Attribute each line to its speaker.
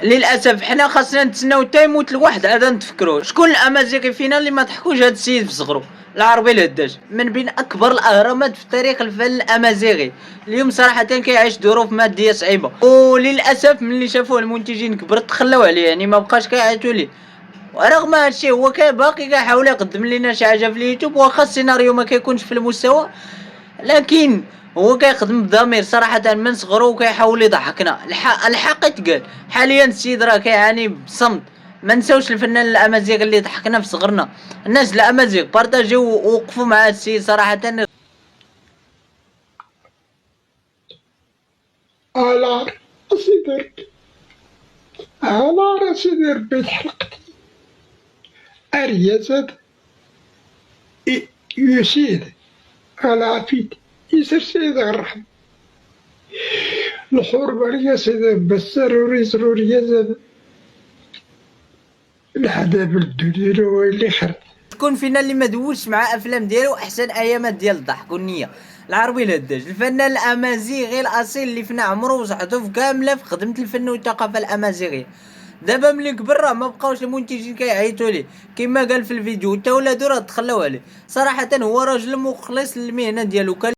Speaker 1: للاسف حنا خاصنا نتسناو حتى يموت الواحد عاد نتفكروه. شكون الامازيغي فينا اللي ما ضحكوش هاد السيد في صغرو؟ العربي الهداج من بين اكبر الاهرامات في تاريخ الفن الامازيغي. اليوم صراحه كيعيش ظروف ماديه صعيبه، وللاسف ملي شافوه المنتجين كبرت تخلاو عليه، يعني ما بقاش كيعيطوا ليه. ورغم هادشي هو باقي كيحاول يقدم لنا شي حاجه في اليوتيوب، واخا السيناريو ما كيكونش في المستوى، لكن هو كيخدم بضمير صراحة من صغرو وكيحاول يضحكنا. الحق يتقال، حاليا السيد راه كيعاني بصمت. ما نساوش الفنان الامازيغ اللي ضحكنا في صغرنا. الناس الامازيغ بارطاجيو ووقفوا مع السيد صراحة.
Speaker 2: على أسيدي، على راسي ربي حلقت أرياسات يسير على عفيت يسر سيد الرحم الحرب رياسة بسروري سروري العذاب الدنيا هو اللي خرب.
Speaker 1: شكون فينا اللي ما دوزش مع افلام ديالو احسن ايامات ديال الضحك والنيه؟ العربي الهداج، الفنان الامازيغي الاصيل اللي فينا عمرو وصحته كامله في خدمه الفن والثقافه الامازيغيه. دابا ملي كبر راه ما بقاوش المنتجين كيعيطوا ليه، كما قال في الفيديو، حتى ولادو راه تخلاو عليه. صراحه هو راجل مخلص للمهنه ديالو.